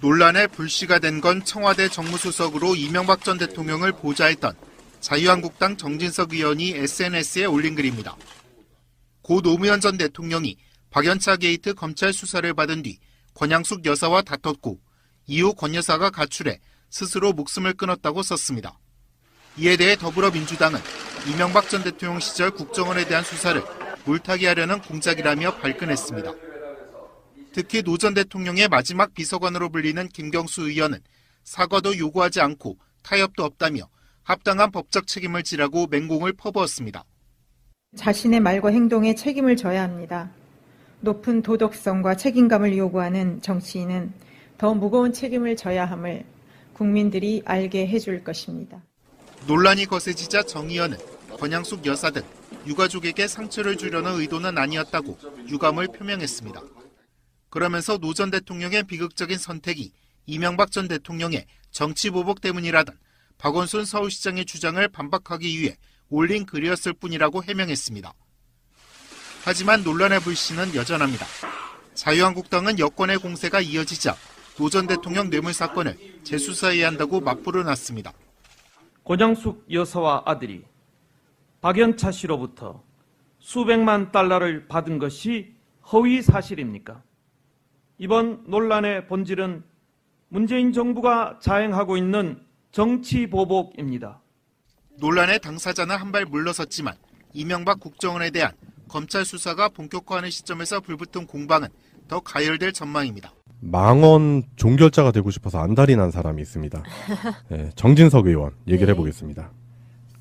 논란의 불씨가 된 건 청와대 정무수석으로 이명박 전 대통령을 보좌했던 자유한국당 정진석 의원이 SNS에 올린 글입니다. 고 노무현 전 대통령이 박연차 게이트 검찰 수사를 받은 뒤 권양숙 여사와 다퉜고 이후 권 여사가 가출해 스스로 목숨을 끊었다고 썼습니다. 이에 대해 더불어민주당은 이명박 전 대통령 시절 국정원에 대한 수사를 물타기 하려는 공작이라며 발끈했습니다. 특히 노 전 대통령의 마지막 비서관으로 불리는 김경수 의원은 사과도 요구하지 않고 타협도 없다며 합당한 법적 책임을 지라고 맹공을 퍼부었습니다. 자신의 말과 행동에 책임을 져야 합니다. 높은 도덕성과 책임감을 요구하는 정치인은 더 무거운 책임을 져야 함을 국민들이 알게 해줄 것입니다. 논란이 거세지자 정 의원은 권양숙 여사 등 유가족에게 상처를 주려는 의도는 아니었다고 유감을 표명했습니다. 그러면서 노 전 대통령의 비극적인 선택이 이명박 전 대통령의 정치보복 때문이라던 박원순 서울시장의 주장을 반박하기 위해 올린 글이었을 뿐이라고 해명했습니다. 하지만 논란의 불씨는 여전합니다. 자유한국당은 여권의 공세가 이어지자 노 전 대통령 뇌물 사건을 재수사해야 한다고 맞불을 놨습니다. 권양숙 여사와 아들이 박연차 씨로부터 수백만 달러를 받은 것이 허위 사실입니까? 이번 논란의 본질은 문재인 정부가 자행하고 있는 정치 보복입니다. 논란의 당사자는 한 발 물러섰지만 이명박 국정원에 대한 검찰 수사가 본격화하는 시점에서 불붙은 공방은 더 가열될 전망입니다. 망언 종결자가 되고 싶어서 안달이 난 사람이 있습니다. 네, 정진석 의원 얘기를 해보겠습니다.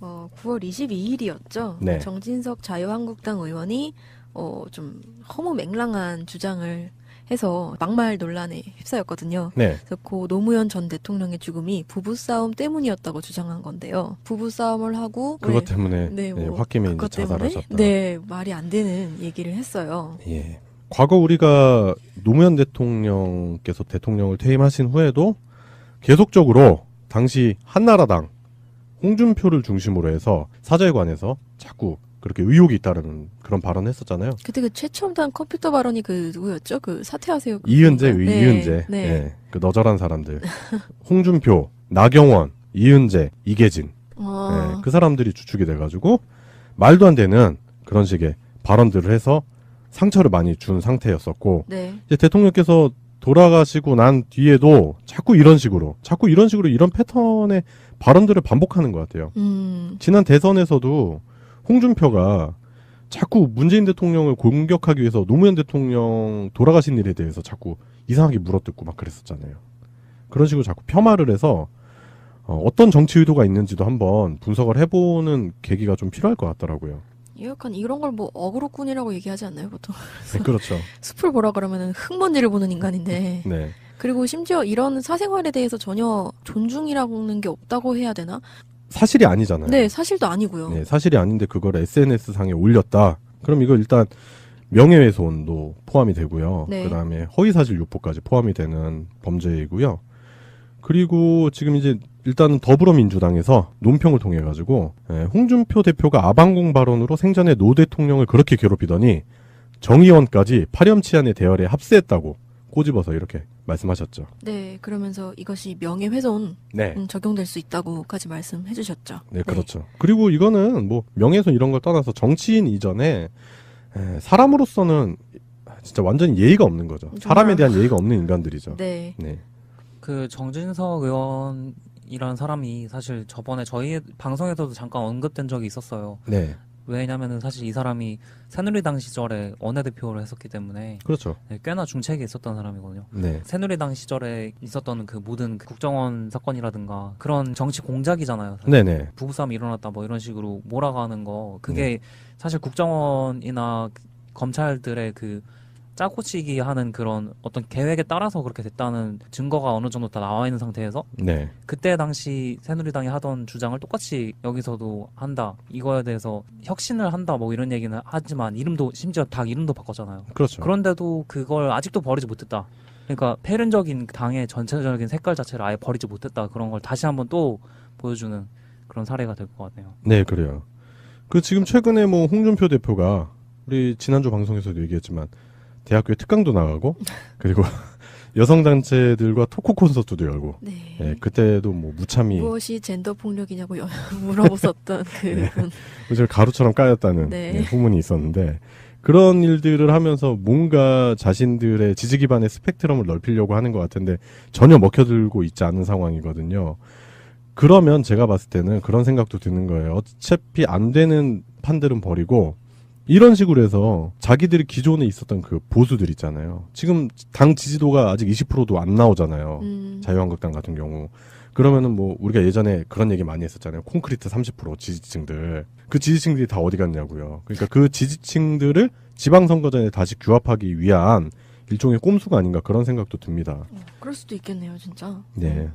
9월 22일이었죠. 네. 정진석 자유한국당 의원이 좀 허무맹랑한 주장을 해서 막말 논란에 휩싸였거든요. 네. 그래서 고 노무현 전 대통령의 죽음이 부부싸움 때문이었다고 주장한 건데요. 부부싸움을 하고 그것 때문에 홧김에 이제 자살하셨다. 네, 말이 안 되는 얘기를 했어요. 예. 과거 우리가 노무현 대통령께서 대통령을 퇴임하신 후에도 계속적으로 당시 한나라당 홍준표를 중심으로 해서 사절관에서 자꾸 그렇게 의혹이 있다는 그런 발언을 했었잖아요. 그때 그 최첨단 컴퓨터 발언이 그 누구였죠? 그 사퇴하세요. 이은재, 네. 이은재. 네. 네. 그 너절한 사람들. 홍준표, 나경원, 이은재, 이계진. 네. 그 사람들이 주축이 돼가지고 말도 안 되는 그런 식의 발언들을 해서 상처를 많이 준 상태였었고, 네. 이제 대통령께서 돌아가시고 난 뒤에도 자꾸 이런 식으로 이런 패턴의 발언들을 반복하는 것 같아요. 지난 대선에서도 홍준표가 자꾸 문재인 대통령을 공격하기 위해서 노무현 대통령 돌아가신 일에 대해서 자꾸 이상하게 물어뜯고 막 그랬었잖아요. 그런 식으로 자꾸 폄하를 해서 어떤 정치 의도가 있는지도 한번 분석을 해보는 계기가 좀 필요할 것 같더라고요. 약간 이런 걸 뭐 어그로꾼이라고 얘기하지 않나요, 보통? 네, 그렇죠. 숲을 보라 그러면은 흙먼지를 보는 인간인데. 네. 그리고 심지어 이런 사생활에 대해서 전혀 존중이라는 게 없다고 해야 되나? 사실이 아니잖아요. 네, 사실도 아니고요. 네, 사실이 아닌데 그걸 SNS상에 올렸다. 그럼 이거 일단 명예훼손도 포함이 되고요. 네. 그다음에 허위사실 유포까지 포함이 되는 범죄이고요. 그리고 지금 이제 일단은 더불어민주당에서 논평을 통해 가지고 홍준표 대표가 아방공 발언으로 생전에 노 대통령을 그렇게 괴롭히더니 정 의원까지 파렴치한의 대열에 합세했다고 꼬집어서 이렇게 말씀하셨죠. 네, 그러면서 이것이 명예훼손 네. 적용될 수 있다고까지 말씀해 주셨죠. 네, 그렇죠. 그리고 이거는 뭐 명예훼손 이런 걸 떠나서 정치인 이전에 사람으로서는 진짜 완전히 예의가 없는 거죠. 사람에 대한 예의가 없는 인간들이죠. 네. 네. 그 정진석 의원이라는 사람이 사실 저번에 저희 방송에서도 잠깐 언급된 적이 있었어요. 네. 왜냐면은 사실 이 사람이 새누리당 시절에 원내대표를 했었기 때문에 그렇죠. 네, 꽤나 중책에 있었던 사람이거든요. 네. 새누리당 시절에 있었던 그 모든 국정원 사건이라든가 그런 정치 공작이잖아요. 사실. 네네. 부부싸움이 일어났다 뭐 이런 식으로 몰아가는 거 그게 사실 국정원이나 검찰들의 그 짜고치기 하는 그런 어떤 계획에 따라서 그렇게 됐다는 증거가 어느 정도 다 나와 있는 상태에서 네. 그때 당시 새누리당이 하던 주장을 똑같이 여기서도 한다. 이거에 대해서 혁신을 한다. 뭐 이런 얘기는 하지만 이름도 심지어 당 이름도 바꿨잖아요. 그렇죠. 그런데도 그걸 아직도 버리지 못했다. 그러니까 폐륜적인 당의 전체적인 색깔 자체를 아예 버리지 못했다. 그런 걸 다시 한번 또 보여주는 그런 사례가 될 것 같네요. 네, 그래요. 그 지금 최근에 뭐 홍준표 대표가 우리 지난주 방송에서도 얘기했지만 대학교에 특강도 나가고 그리고 여성단체들과 토크 콘서트도 열고, 네. 예, 그때도 뭐 무참히 무엇이 젠더 폭력이냐고 물어보셨던 그분. 요즘 가루처럼 까였다는 네. 예, 후문이 있었는데, 그런 일들을 하면서 뭔가 자신들의 지지 기반의 스펙트럼을 넓히려고 하는 것 같은데 전혀 먹혀들고 있지 않은 상황이거든요. 그러면 제가 봤을 때는 그런 생각도 드는 거예요. 어차피 안 되는 판들은 버리고 이런 식으로 해서 자기들이 기존에 있었던 그 보수들 있잖아요. 지금 당 지지도가 아직 20%도 안 나오잖아요. 자유한국당 같은 경우. 그러면은 뭐 우리가 예전에 그런 얘기 많이 했었잖아요. 콘크리트 30% 지지층들. 그 지지층들이 다 어디 갔냐고요. 그러니까 그 지지층들을 지방선거전에 다시 규합하기 위한 일종의 꼼수가 아닌가 그런 생각도 듭니다. 그럴 수도 있겠네요, 진짜. 네.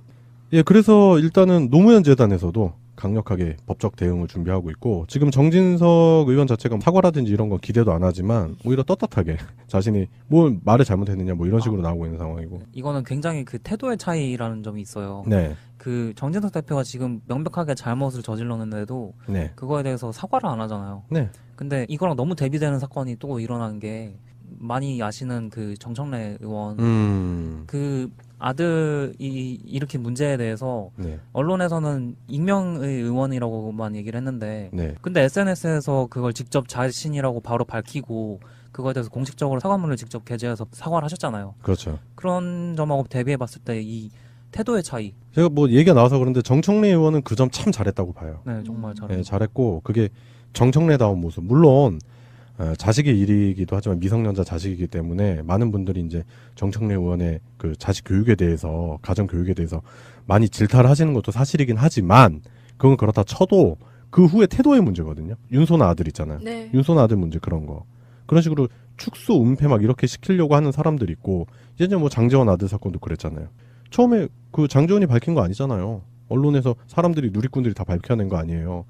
예, 그래서 일단은 노무현 재단에서도 강력하게 법적 대응을 준비하고 있고 지금 정진석 의원 자체가 사과라든지 이런 거 기대도 안 하지만 오히려 떳떳하게 자신이 뭘 말을 잘못했느냐 뭐 이런 식으로 나오고 있는 상황이고. 이거는 굉장히 그 태도의 차이라는 점이 있어요. 네. 그 정진석 대표가 지금 명백하게 잘못을 저질렀는데도 네. 그거에 대해서 사과를 안 하잖아요. 네. 근데 이거랑 너무 대비되는 사건이 또 일어난 게 많이 아시는 그 정청래 의원 그 아들이 일으킨 문제에 대해서 네. 언론에서는 익명의 의원이라고만 얘기를 했는데 네. 근데 SNS에서 그걸 직접 자신이라고 바로 밝히고 그거에 대해서 공식적으로 사과문을 직접 게재해서 사과를 하셨잖아요. 그렇죠. 그런 점하고 대비해 봤을 때 이 태도의 차이. 제가 뭐 얘기가 나와서 그런데 정청래 의원은 그 점 참 잘했다고 봐요. 네, 정말 네, 잘했고 그게 정청래다운 모습. 물론 자식의 일이기도 하지만 미성년자 자식이기 때문에 많은 분들이 이제 정청래 의원의 그 자식 교육에 대해서 가정 교육에 대해서 많이 질타를 하시는 것도 사실이긴 하지만 그건 그렇다 쳐도 그 후에 태도의 문제거든요. 윤소나 아들 있잖아요. 네. 윤소나 아들 문제 그런 거. 그런 식으로 축소 은폐 막 이렇게 시키려고 하는 사람들이 있고 이제 뭐 장제원 아들 사건도 그랬잖아요. 처음에 그 장제원이 밝힌 거 아니잖아요. 언론에서 사람들이 누리꾼들이 다 밝혀낸 거 아니에요.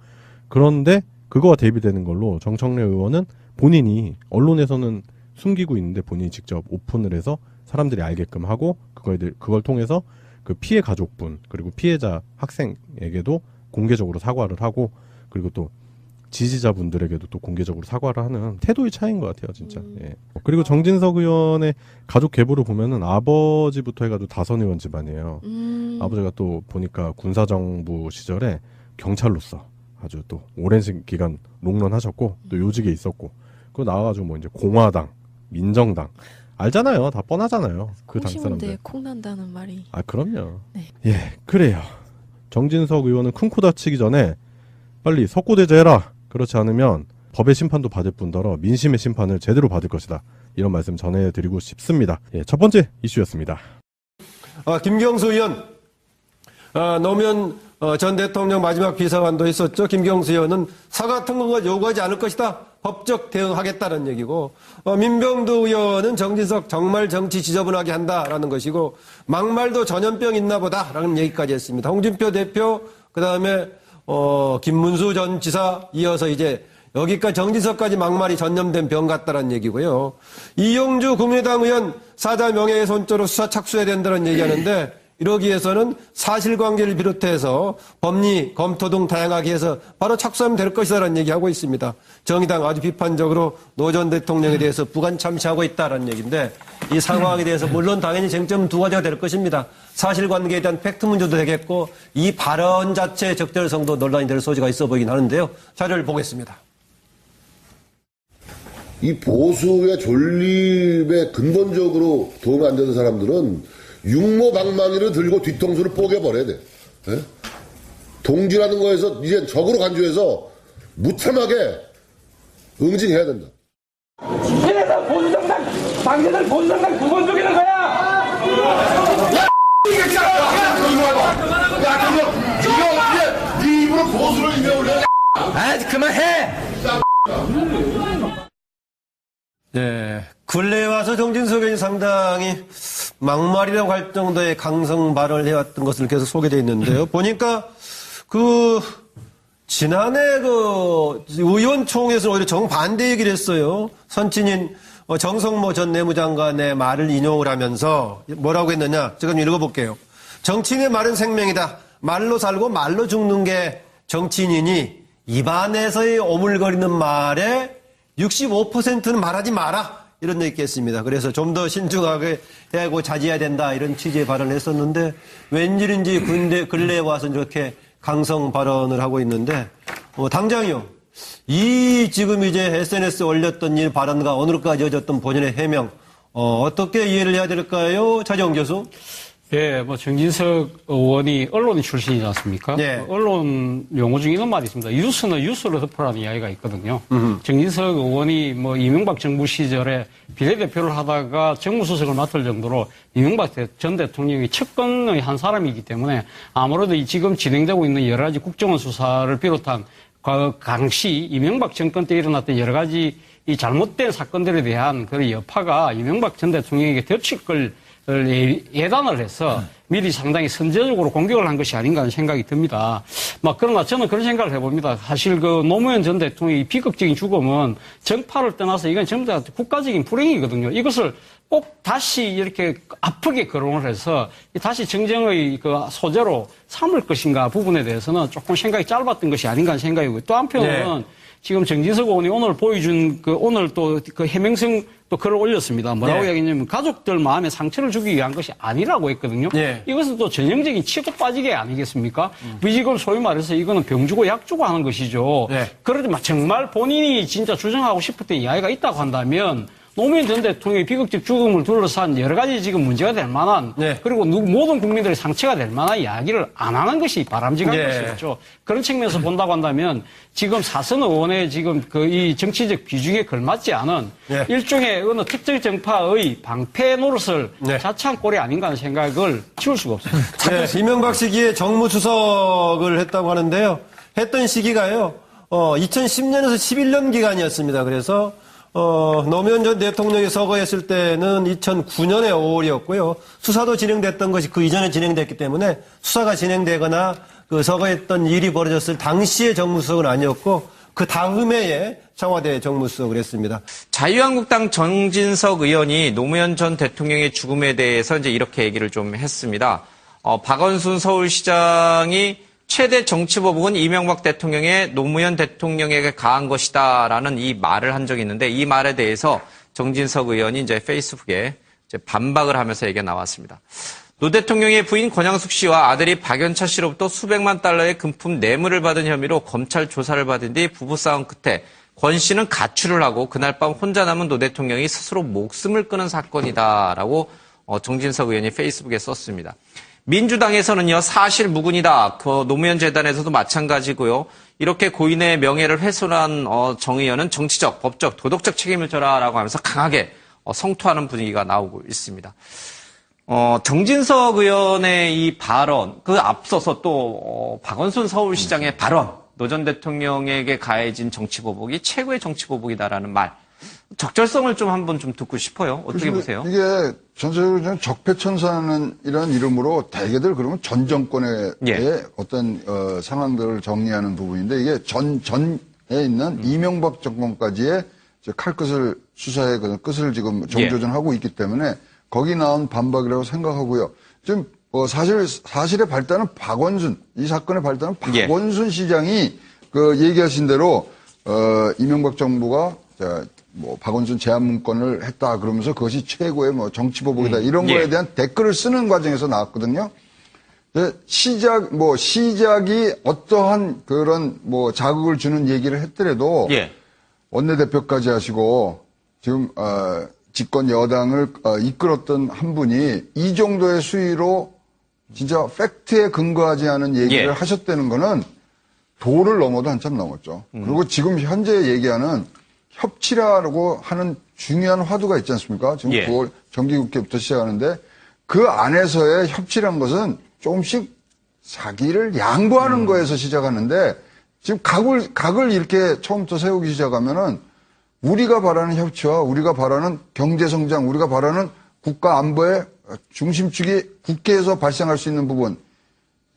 그런데 그거와 대비되는 걸로 정청래 의원은 본인이 언론에서는 숨기고 있는데 본인이 직접 오픈을 해서 사람들이 알게끔 하고 그걸 통해서 그 피해 가족분 그리고 피해자 학생에게도 공개적으로 사과를 하고 그리고 또 지지자분들에게도 또 공개적으로 사과를 하는 태도의 차이인 것 같아요, 진짜. 예. 그리고 정진석 의원의 가족 계보를 보면은 아버지부터 해가지고 다선 의원 집안이에요. 아버지가 또 보니까 군사정부 시절에 경찰로서 아주 또 오랜 기간 롱런하셨고 또 요직에 있었고 그 나와가지고 뭐 이제 공화당, 민정당 알잖아요, 다 뻔하잖아요. 그 당 사람들. 콩심인데 콩 난다는 말이. 아 그럼요. 네. 예, 그래요. 정진석 의원은 큰 코 다치기 전에 빨리 석고대죄해라. 그렇지 않으면 법의 심판도 받을 뿐더러 민심의 심판을 제대로 받을 것이다. 이런 말씀 전해드리고 싶습니다. 예, 첫 번째 이슈였습니다. 김경수 의원, 노무현 전 대통령 마지막 비서관도 있었죠. 김경수 의원은 사과 같은 걸 요구하지 않을 것이다. 법적 대응하겠다는 얘기고, 민병두 의원은 정진석 정말 정치 지저분하게 한다라는 것이고, 막말도 전염병 있나 보다라는 얘기까지 했습니다. 홍준표 대표, 그 다음에 김문수 전 지사 이어서 이제 여기까지 정진석까지 막말이 전염된 병 같다라는 얘기고요. 이용주 국민의당 의원 사자 명예훼손죄로 수사 착수해야 된다는 얘기하는데 이러기 위해서는 사실관계를 비롯해서 법리, 검토 등 다양하게 해서 바로 착수하면 될 것이다라는 얘기하고 있습니다. 정의당 아주 비판적으로 노 전 대통령에 대해서 부관 참시하고 있다라는 얘기인데 이 상황에 대해서 물론 당연히 쟁점은 두 가지가 될 것입니다. 사실관계에 대한 팩트 문제도 되겠고 이 발언 자체의 적절성도 논란이 될 소지가 있어 보이긴 하는데요. 자료를 보겠습니다. 이 보수의 존립에 근본적으로 도움이 안 되는 사람들은 육모방망이를 들고 뒤통수를 뽀개버려야 돼. 예? 동지라는 거에서 이제 적으로 간주해서 무참하게 응징해야 된다. 이래서 보수정당, 당신들 보수정당 두 번 죽이는 거야! 야, 이거 네 입으로 보수를 입에 올려. 그만해! 네. 근래에 와서 정진석 의원이 상당히 막말이라고 할 정도의 강성 발언을 해왔던 것을 계속 소개되어 있는데요. 보니까 지난해 의원총회에서 오히려 정반대 얘기를 했어요. 선친인 정성모 전 내무장관의 말을 인용을 하면서 뭐라고 했느냐. 제가 좀 읽어볼게요. 정치인의 말은 생명이다. 말로 살고 말로 죽는 게 정치인이니 입안에서의 오물거리는 말에 65%는 말하지 마라. 이런 얘기가 있습니다. 그래서 좀 더 신중하게 해야 하고 자제해야 된다 이런 취지의 발언을 했었는데 웬일인지 근래에 와서 이렇게 강성 발언을 하고 있는데 당장이요. 이 지금 이제 SNS에 올렸던 이 발언과 오늘까지 이어졌던 본인의 해명 어떻게 이해를 해야 될까요? 차재홍 교수. 예, 정진석 의원이 언론 출신이지 않습니까? 예. 언론 용어 중에 이런 말이 있습니다. 뉴스는 뉴스로 덮으라는 이야기가 있거든요. 정진석 의원이 이명박 정부 시절에 비례대표를 하다가 정무수석을 맡을 정도로 이명박 전 대통령의 측근의 한 사람이기 때문에 아무래도 지금 진행되고 있는 여러 가지 국정원 수사를 비롯한 당시 이명박 정권 때 일어났던 여러 가지 이 잘못된 사건들에 대한 그런 여파가 이명박 전 대통령에게 덮칠 걸 예단을 해서 미리 상당히 선제적으로 공격을 한 것이 아닌가 하는 생각이 듭니다. 그러나 저는 그런 생각을 해봅니다. 사실 노무현 전 대통령의 비극적인 죽음은 정파를 떠나서 이건 전부 다 국가적인 불행이거든요. 이것을 꼭 다시 이렇게 아프게 거론을 해서 다시 정쟁의 그 소재로 삼을 것인가 부분에 대해서는 조금 생각이 짧았던 것이 아닌가 하는 생각이고요. 또 한편으로는 지금 정진석 의원이 오늘 보여준 오늘 또 그 해명성 또 글을 올렸습니다. 뭐라고 이야기했냐면 가족들 마음에 상처를 주기 위한 것이 아니라고 했거든요. 이것은 또 전형적인 치고 빠지게 아니겠습니까? 지금 소위 말해서 이거는 병 주고 약 주고 하는 것이죠. 그러지만 정말 본인이 진짜 주장하고 싶었던 이야기가 있다고 한다면 노무현 전 대통령의 비극적 죽음을 둘러싼 여러 가지 지금 문제가 될 만한 그리고 모든 국민들의 상처가 될 만한 이야기를 안 하는 것이 바람직한 것이었죠. 그런 측면에서 본다고 한다면 지금 사선 의원의 지금 이 정치적 비중에 걸맞지 않은 일종의 어느 특정 정파의 방패 노릇을 자처한 꼴이 아닌가 하는 생각을 치울 수가 없습니다. 이명박 시기에 정무수석을 했다고 하는데요. 했던 시기가요. 2010년에서 11년 기간이었습니다. 그래서 노무현 전 대통령이 서거했을 때는 2009년의 5월이었고요. 수사도 진행됐던 것이 그 이전에 진행됐기 때문에 수사가 진행되거나 그 서거했던 일이 벌어졌을 당시의 정무수석은 아니었고 그 다음 해에 청와대 정무수석을 했습니다. 자유한국당 정진석 의원이 노무현 전 대통령의 죽음에 대해서 이제 이렇게 얘기를 좀 했습니다. 박원순 서울시장이 최대 정치보복은 이명박 대통령의 노무현 대통령에게 가한 것이다라는 이 말을 한 적이 있는데 이 말에 대해서 정진석 의원이 이제 페이스북에 이제 반박을 하면서 얘기가 나왔습니다. 노 대통령의 부인 권양숙 씨와 아들이 박연차 씨로부터 수백만 달러의 금품 뇌물을 받은 혐의로 검찰 조사를 받은 뒤 부부싸움 끝에 권 씨는 가출을 하고 그날 밤 혼자 남은 노 대통령이 스스로 목숨을 끊은 사건이다라고 정진석 의원이 페이스북에 썼습니다. 민주당에서는요, 사실 무근이다. 노무현 재단에서도 마찬가지고요. 이렇게 고인의 명예를 훼손한 정 의원은 정치적, 법적, 도덕적 책임을 져라라고 하면서 강하게 성토하는 분위기가 나오고 있습니다. 정진석 의원의 이 발언, 그 앞서서 또 박원순 서울시장의 발언, 노 전 대통령에게 가해진 정치보복이 최고의 정치보복이다라는 말. 적절성을 좀 한번 좀 듣고 싶어요. 어떻게 보세요? 이게 전체적으로 적폐천사는 이런 이름으로 대개들 그러면 전 정권의 어떤 상황들을 정리하는 부분인데 이게 전에 있는 이명박 정권까지의 칼끝을 수사의 그 끝을 지금 정조준하고 있기 때문에 거기 나온 반박이라고 생각하고요. 지금 사실의 발단은 이 사건의 발단은 박원순 시장이 얘기하신 대로 이명박 정부가 박원순 제한 문건을 했다 그러면서 그것이 최고의 정치보복이다 이런 거에 대한 댓글을 쓰는 과정에서 나왔거든요. 시작이 어떠한 그런 자극을 주는 얘기를 했더라도 원내대표까지 하시고 지금 집권 여당을 이끌었던 한 분이 이 정도의 수위로 진짜 팩트에 근거하지 않은 얘기를 하셨다는 거는 도를 넘어도 한참 넘었죠. 그리고 지금 현재 얘기하는 협치라고 하는 중요한 화두가 있지 않습니까? 지금 9월 정기국회부터 시작하는데 그 안에서의 협치란 것은 조금씩 자기를 양보하는 거에서 시작하는데 지금 각을 이렇게 처음부터 세우기 시작하면은 우리가 바라는 협치와 우리가 바라는 경제성장, 우리가 바라는 국가 안보의 중심축이 국회에서 발생할 수 있는 부분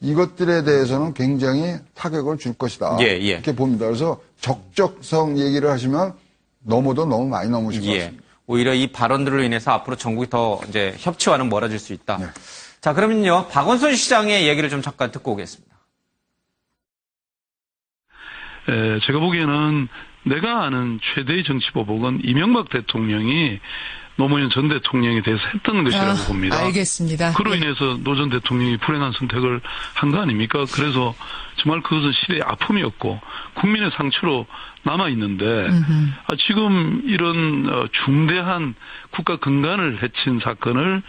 이것들에 대해서는 굉장히 타격을 줄 것이다. 이렇게 봅니다. 그래서 적적성 얘기를 하시면 너무도 너무 많이 넘으실 것 같습니다. 오히려 이 발언들로 인해서 앞으로 전국이 더 이제 협치와는 멀어질 수 있다. 자, 그러면요. 박원순 시장의 얘기를 좀 잠깐 듣고 오겠습니다. 제가 보기에는 내가 아는 최대의 정치 보복은 이명박 대통령이 노무현 전 대통령에 대해서 했던 것이라고 봅니다. 알겠습니다. 그로 인해서 노 전 대통령이 불행한 선택을 한 거 아닙니까? 그래서 정말 그것은 시대의 아픔이었고 국민의 상처로 남아있는데 지금 이런 중대한 국가 근간을 해친 사건을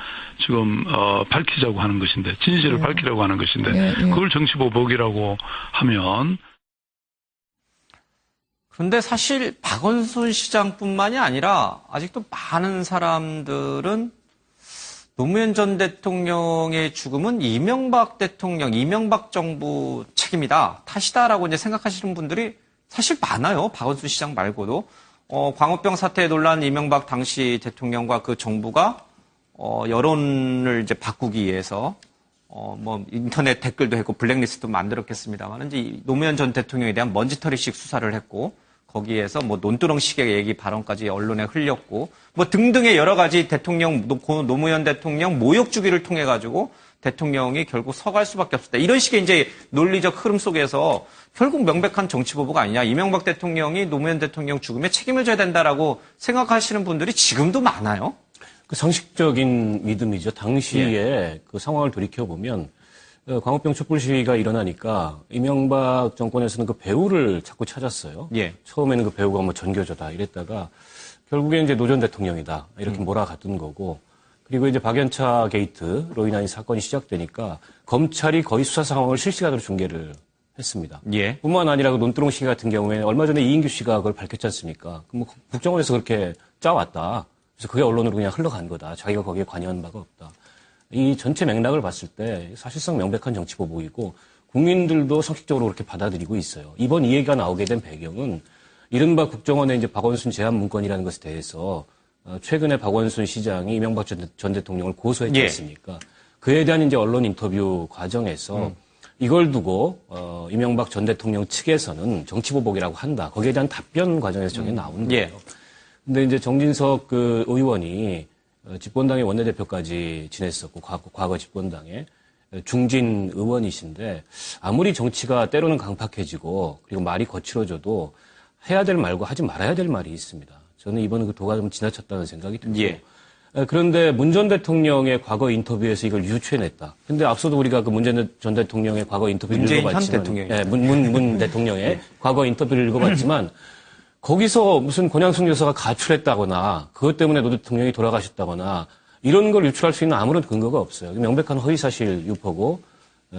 지금 밝히자고 하는 것인데 진실을 밝히려고 하는 것인데 그걸 정치보복이라고 하면 그런데 사실 박원순 시장뿐만이 아니라 아직도 많은 사람들은 노무현 전 대통령의 죽음은 이명박 대통령, 이명박 정부 책임이다, 탓이다라고 이제 생각하시는 분들이 사실 많아요. 박원순 시장 말고도. 광우병 사태에 놀란 이명박 당시 대통령과 그 정부가 여론을 이제 바꾸기 위해서 뭐 인터넷 댓글도 했고 블랙리스트도 만들었겠습니다만 이제 노무현 전 대통령에 대한 먼지털이식 수사를 했고 거기에서 뭐 논두렁식의 얘기 발언까지 언론에 흘렸고 뭐 등등의 여러 가지 대통령 노무현 대통령 모욕 주기를 통해 가지고 대통령이 결국 서갈 수밖에 없었다. 이런 식의 이제 논리적 흐름 속에서 결국 명백한 정치 보복 아니냐. 이명박 대통령이 노무현 대통령 죽음에 책임을 져야 된다라고 생각하시는 분들이 지금도 많아요. 그 상식적인 믿음이죠. 당시에 그 상황을 돌이켜보면 광우병 촛불 시위가 일어나니까 이명박 정권에서는 그 배우를 자꾸 찾았어요. 처음에는 그 배우가 뭐 전교조다 이랬다가 결국에 이제 노 전 대통령이다 이렇게 몰아갔던 거고 그리고 이제 박연차 게이트로 인한 이 사건이 시작되니까 검찰이 거의 수사 상황을 실시간으로 중계를 했습니다. 뿐만 아니라 그 논두렁 시위 같은 경우에는 얼마 전에 이인규 씨가 그걸 밝혔지 않습니까? 뭐 국정원에서 그렇게 짜왔다. 그래서 그게 언론으로 그냥 흘러간 거다. 자기가 거기에 관여한 바가 없다. 이 전체 맥락을 봤을 때 사실상 명백한 정치 보복이고 국민들도 상식적으로 그렇게 받아들이고 있어요. 이번 이 얘기가 나오게 된 배경은 이른바 국정원의 이제 박원순 제안 문건이라는 것에 대해서 최근에 박원순 시장이 이명박 전 대통령을 고소했지 않습니까? 그에 대한 이제 언론 인터뷰 과정에서 이걸 두고 이명박 전 대통령 측에서는 정치 보복이라고 한다. 거기에 대한 답변 과정에서 저게 나오는 거예요. 근데 이제 정진석 그 의원이 집권당의 원내대표까지 지냈었고 과거 집권당의 중진 의원이신데 아무리 정치가 때로는 강팍해지고 그리고 말이 거칠어져도 해야 될 말과 하지 말아야 될 말이 있습니다. 저는 이번에 그 도가 좀 지나쳤다는 생각이 들고 그런데 문 전 대통령의 과거 인터뷰에서 이걸 유추해냈다. 근데 앞서도 우리가 그 문재인 전 대통령의 과거 인터뷰를 읽어봤지만 문 대통령의 과거 인터뷰를 읽어봤지만 거기서 무슨 권양숙 여사가 가출했다거나 그것 때문에 노 대통령이 돌아가셨다거나 이런 걸 유출할 수 있는 아무런 근거가 없어요. 명백한 허위사실 유포고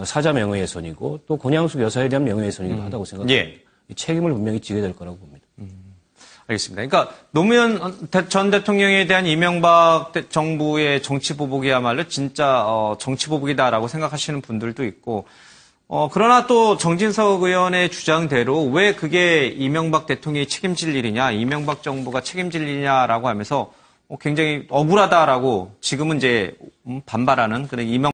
사자 명예훼손이고 또 권양숙 여사에 대한 명예훼손이기도 하다고 생각합니다. 이 책임을 분명히 지게 될 거라고 봅니다. 알겠습니다. 그러니까 노무현 전 대통령에 대한 이명박 정부의 정치 보복이야말로 진짜 정치 보복이다라고 생각하시는 분들도 있고 그러나 또 정진석 의원의 주장대로 왜 그게 이명박 대통령이 책임질 일이냐, 이명박 정부가 책임질 일이냐라고 하면서 굉장히 억울하다라고 지금은 이제 반발하는 그런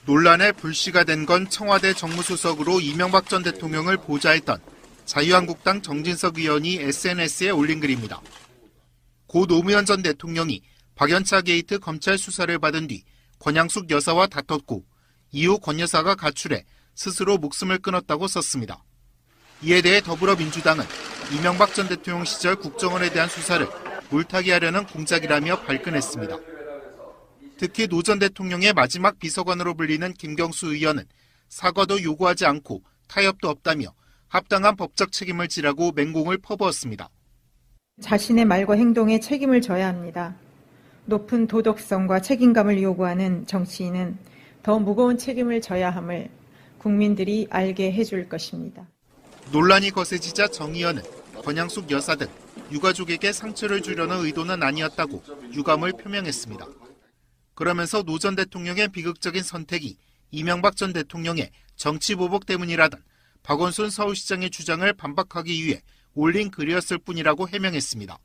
논란의 불씨가 된 건 청와대 정무수석으로 이명박 전 대통령을 보좌했던 자유한국당 정진석 의원이 SNS에 올린 글입니다. 고 노무현 전 대통령이 박연차 게이트 검찰 수사를 받은 뒤 권양숙 여사와 다퉜고 이후 권 여사가 가출해 스스로 목숨을 끊었다고 썼습니다. 이에 대해 더불어민주당은 이명박 전 대통령 시절 국정원에 대한 수사를 물타기 하려는 공작이라며 발끈했습니다. 특히 노 전 대통령의 마지막 비서관으로 불리는 김경수 의원은 사과도 요구하지 않고 타협도 없다며 합당한 법적 책임을 지라고 맹공을 퍼부었습니다. 자신의 말과 행동에 책임을 져야 합니다. 높은 도덕성과 책임감을 요구하는 정치인은 더 무거운 책임을 져야 함을 국민들이 알게 해줄 것입니다. 논란이 거세지자 정 의원은 권양숙 여사 등 유가족에게 상처를 주려는 의도는 아니었다고 유감을 표명했습니다. 그러면서 노 전 대통령의 비극적인 선택이 이명박 전 대통령의 정치 보복 때문이라던 박원순 서울시장의 주장을 반박하기 위해 올린 글이었을 뿐이라고 해명했습니다.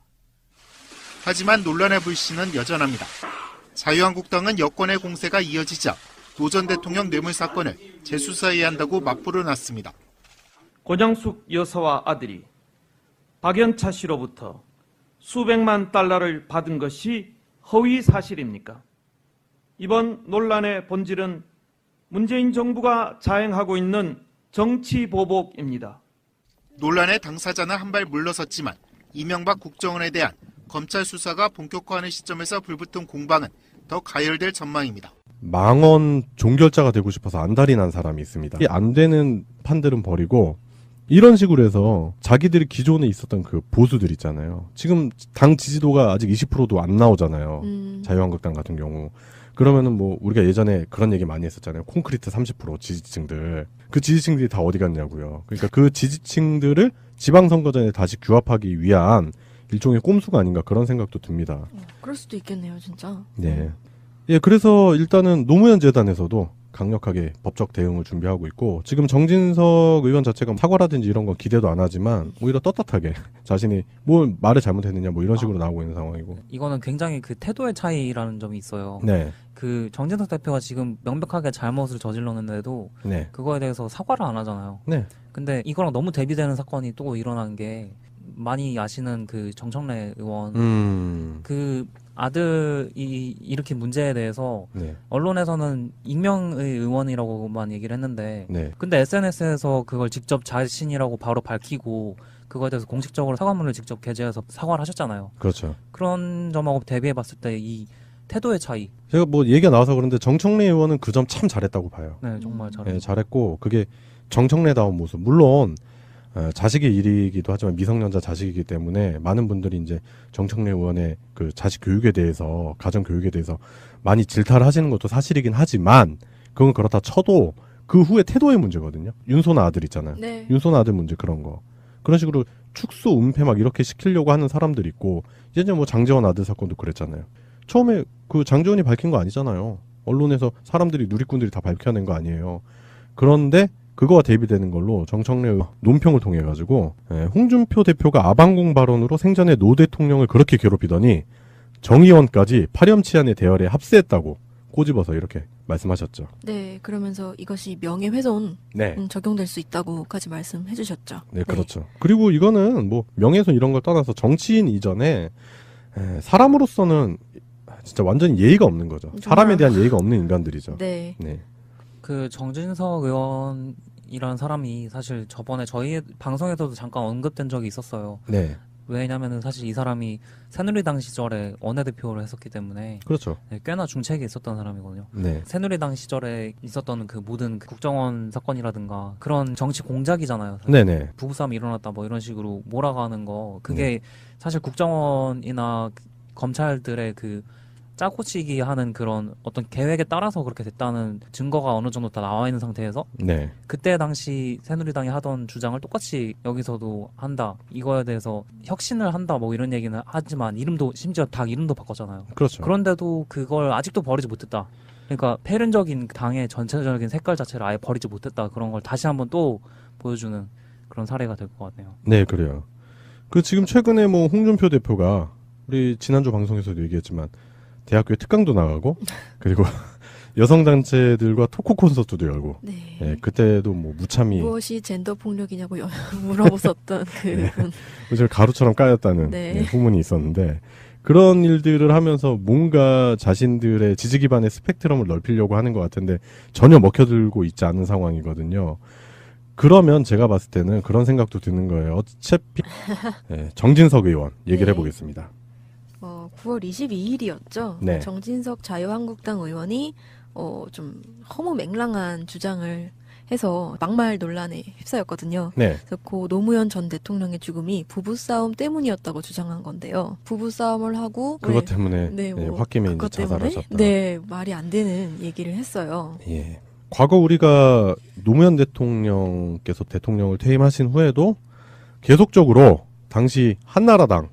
하지만 논란의 불씨는 여전합니다. 자유한국당은 여권의 공세가 이어지자 노 전 대통령 뇌물 사건을 재수사해야 한다고 맞불을 놨습니다. 권양숙 여사와 아들이 박연차 씨로부터 수백만 달러를 받은 것이 허위 사실입니까? 이번 논란의 본질은 문재인 정부가 자행하고 있는 정치 보복입니다. 논란의 당사자는 한 발 물러섰지만 이명박 국정원에 대한 검찰 수사가 본격화하는 시점에서 불붙은 공방은 더 가열될 전망입니다. 망언 종결자가 되고 싶어서 안달이 난 사람이 있습니다. 이 안 되는 판들은 버리고 이런 식으로 해서 자기들이 기존에 있었던 그 보수들 있잖아요. 지금 당 지지도가 아직 20%도 안 나오잖아요. 자유한국당 같은 경우. 그러면은 뭐 우리가 예전에 그런 얘기 많이 했었잖아요. 콘크리트 30% 지지층들. 그 지지층들이 다 어디 갔냐고요. 그러니까 그 지지층들을 지방선거 전에 다시 규합하기 위한 일종의 꼼수가 아닌가 그런 생각도 듭니다. 그럴 수도 있겠네요, 진짜. 네. 예, 그래서 일단은 노무현 재단에서도 강력하게 법적 대응을 준비하고 있고 지금 정진석 의원 자체가 사과라든지 이런 건 기대도 안 하지만 오히려 떳떳하게 자신이 뭘 말을 잘못했느냐 뭐 이런 식으로 나오고 있는 상황이고 이거는 굉장히 그 태도의 차이라는 점이 있어요. 네. 그 정진석 대표가 지금 명백하게 잘못을 저질렀는데도 네. 그거에 대해서 사과를 안 하잖아요. 네. 근데 이거랑 너무 대비되는 사건이 또 일어난 게 많이 아시는 그 정청래 의원 그 아들이 일으킨 문제에 대해서 네. 언론에서는 익명의 의원이라고만 얘기를 했는데 네. 근데 SNS에서 그걸 직접 자신이라고 바로 밝히고 그거에 대해서 공식적으로 사과문을 직접 게재해서 사과를 하셨잖아요. 그렇죠. 그런 점하고 대비해 봤을 때 이 태도의 차이. 제가 뭐 얘기가 나와서 그런데 정청래 의원은 그 점 참 잘했다고 봐요. 네, 정말 잘했고. 네, 잘했고 그게 정청래다운 모습. 물론 자식의 일이기도 하지만 미성년자 자식이기 때문에 많은 분들이 이제 정청래 의원의 그 자식 교육에 대해서 가정 교육에 대해서 많이 질타를 하시는 것도 사실이긴 하지만 그건 그렇다 쳐도 그 후에 태도의 문제거든요. 윤소나 아들 있잖아요. 네. 윤소나 아들 문제 그런 거. 그런 식으로 축소 은폐 막 이렇게 시키려고 하는 사람들이 있고 이제 뭐 장제원 아들 사건도 그랬잖아요. 처음에 그 장제원이 밝힌 거 아니잖아요. 언론에서 사람들이 누리꾼들이 다 밝혀낸 거 아니에요. 그런데 그거와 대비되는 걸로 정청래 논평을 통해 가지고 홍준표 대표가 아방공 발언으로 생전에 노 대통령을 그렇게 괴롭히더니 정 의원까지 파렴치한의 대열에 합세했다고 꼬집어서 이렇게 말씀하셨죠. 네, 그러면서 이것이 명예훼손 네. 적용될 수 있다고까지 말씀해 주셨죠. 네, 그렇죠. 그리고 이거는 뭐 명예훼손 이런 걸 떠나서 정치인 이전에 사람으로서는 진짜 완전히 예의가 없는 거죠. 사람에 대한 예의가 없는 인간들이죠. 네. 네. 그 정진석 의원이라는 사람이 사실 저번에 저희 방송에서도 잠깐 언급된 적이 있었어요. 네. 왜냐면은 사실 이 사람이 새누리당 시절에 원내대표를 했었기 때문에 그렇죠. 네, 꽤나 중책에 있었던 사람이거든요. 네. 새누리당 시절에 있었던 그 모든 국정원 사건이라든가 그런 정치 공작이잖아요. 사실. 네네. 부부싸움이 일어났다 뭐 이런 식으로 몰아가는 거 그게 사실 국정원이나 검찰들의 그 짜고치기 하는 그런 어떤 계획에 따라서 그렇게 됐다는 증거가 어느 정도 다 나와 있는 상태에서 네. 그때 당시 새누리당이 하던 주장을 똑같이 여기서도 한다. 이거에 대해서 혁신을 한다. 뭐 이런 얘기는 하지만 이름도 심지어 당 이름도 바꿨잖아요. 그렇죠. 그런데도 그걸 아직도 버리지 못했다. 그러니까 폐륜적인 당의 전체적인 색깔 자체를 아예 버리지 못했다. 그런 걸 다시 한번 또 보여주는 그런 사례가 될 것 같네요. 네, 그래요. 그 지금 최근에 뭐 홍준표 대표가 우리 지난주 방송에서도 얘기했지만 대학교에 특강도 나가고 그리고 여성단체들과 토크 콘서트도 열고 네. 예, 그때도 뭐 무참히 무엇이 젠더 폭력이냐고 물어보셨던 그분. 네. 가루처럼 까였다는 네. 후문이 있었는데 그런 일들을 하면서 뭔가 자신들의 지지 기반의 스펙트럼을 넓히려고 하는 것 같은데 전혀 먹혀들고 있지 않은 상황이거든요. 그러면 제가 봤을 때는 그런 생각도 드는 거예요. 어차피 정진석 의원 얘기를 해보겠습니다. 9월 22일이었죠. 네. 정진석 자유한국당 의원이 좀 허무맹랑한 주장을 해서 막말 논란에 휩싸였거든요. 네. 그래서 고 노무현 전 대통령의 죽음이 부부싸움 때문이었다고 주장한 건데요. 부부싸움을 하고 그것 때문에 홧김에 이제 자살하셨다. 네, 말이 안 되는 얘기를 했어요. 예. 과거 우리가 노무현 대통령께서 대통령을 퇴임하신 후에도 계속적으로 당시 한나라당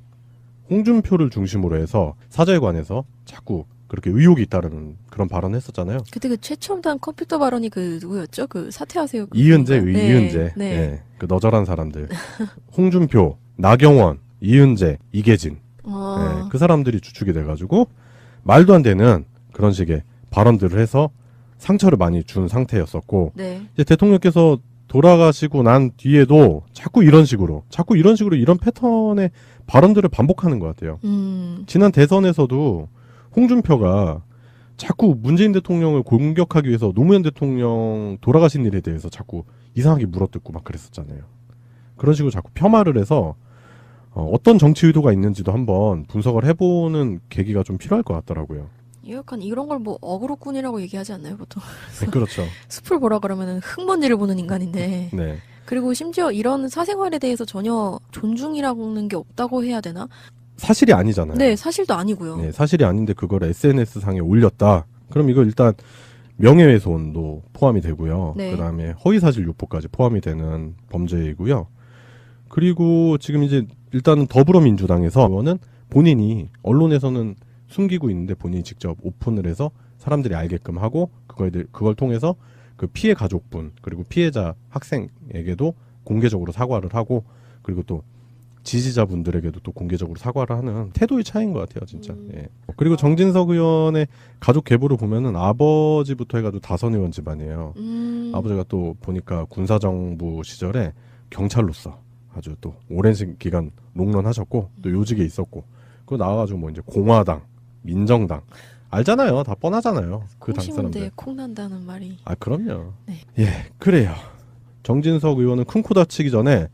홍준표를 중심으로 해서 사저에 관해서 자꾸 그렇게 의혹이 있다는 그런 발언을 했었잖아요. 그때 그 최첨단 컴퓨터 발언이 그 누구였죠? 그 사퇴하세요. 이은재, 네. 이은재. 네. 네. 그 너절한 사람들. 홍준표, 나경원, 이은재, 이계진. 네. 그 사람들이 주축이 돼가지고 말도 안 되는 그런 식의 발언들을 해서 상처를 많이 준 상태였었고 네. 이제 대통령께서 돌아가시고 난 뒤에도 자꾸 이런 식으로 이런 패턴의 발언들을 반복하는 것 같아요. 지난 대선에서도 홍준표가 자꾸 문재인 대통령을 공격하기 위해서 노무현 대통령 돌아가신 일에 대해서 자꾸 이상하게 물어뜯고 막 그랬었잖아요. 그런 식으로 자꾸 폄하를 해서 어떤 정치 의도가 있는지도 한번 분석을 해보는 계기가 좀 필요할 것 같더라고요. 약간 이런 걸 뭐 어그로꾼이라고 얘기하지 않나요, 보통? 네, 그렇죠. 숲을 보라 그러면은 흙먼지를 보는 인간인데. 네. 그리고 심지어 이런 사생활에 대해서 전혀 존중이라는 게 없다고 해야 되나? 사실이 아니잖아요. 네, 사실도 아니고요. 네, 사실이 아닌데 그걸 SNS 상에 올렸다. 그럼 이거 일단 명예훼손도 포함이 되고요. 네. 그다음에 허위사실 유포까지 포함이 되는 범죄이고요. 그리고 지금 이제 일단은 더불어민주당에서 이거는 본인이 언론에서는 숨기고 있는데 본인이 직접 오픈을 해서 사람들이 알게끔 하고 그걸 통해서 그 피해 가족분 그리고 피해자 학생에게도 공개적으로 사과를 하고 그리고 또 지지자분들에게도 또 공개적으로 사과를 하는 태도의 차이인 것 같아요, 진짜. 예. 그리고 정진석 의원의 가족 계보를 보면은 아버지부터 해가지고 다선 의원 집안이에요. 아버지가 또 보니까 군사정부 시절에 경찰로서 아주 또 오랜 기간 롱런하셨고 또 요직에 있었고 그리고 나와가지고 뭐 이제 공화당, 민정당 알잖아요, 다 뻔하잖아요. 그 당 사람들. 콩 콩 난다는 말이. 아 그럼요. 네. 예, 그래요. 정진석 의원은 큰 코 다치기 전에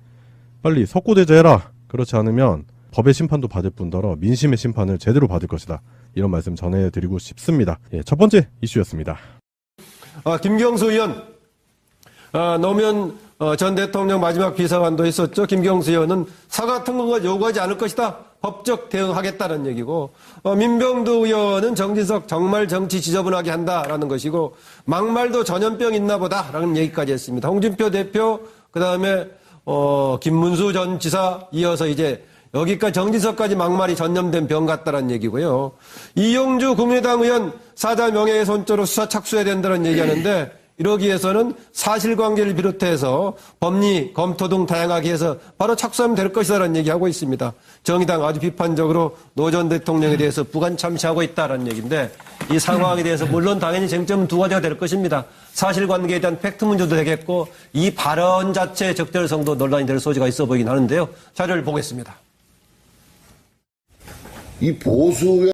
빨리 석고대죄해라. 그렇지 않으면 법의 심판도 받을 뿐더러 민심의 심판을 제대로 받을 것이다. 이런 말씀 전해드리고 싶습니다. 예, 첫 번째 이슈였습니다. 김경수 의원, 노무현 전 대통령 마지막 비서관도 있었죠. 김경수 의원은 사과 통과를 요구하지 않을 것이다. 법적 대응하겠다는 얘기고, 민병두 의원은 정진석 정말 정치 지저분하게 한다라는 것이고, 막말도 전염병 있나 보다라는 얘기까지 했습니다. 홍준표 대표, 그 다음에 김문수 전 지사 이어서 이제 여기까지 정진석까지 막말이 전염된 병 같다라는 얘기고요. 이용주 국민의당 의원 사자 명예훼손죄로 수사 착수해야 된다는 얘기하는데 이러기 위해서는 사실관계를 비롯해서 법리, 검토 등 다양하게 해서 바로 착수하면 될 것이다라는 얘기하고 있습니다. 정의당 아주 비판적으로 노 전 대통령에 대해서 부관 참시하고 있다라는 얘기인데 이 상황에 대해서 물론 당연히 쟁점은 두 가지가 될 것입니다. 사실관계에 대한 팩트 문제도 되겠고 이 발언 자체의 적절성도 논란이 될 소지가 있어 보이긴 하는데요. 자료를 보겠습니다. 이 보수의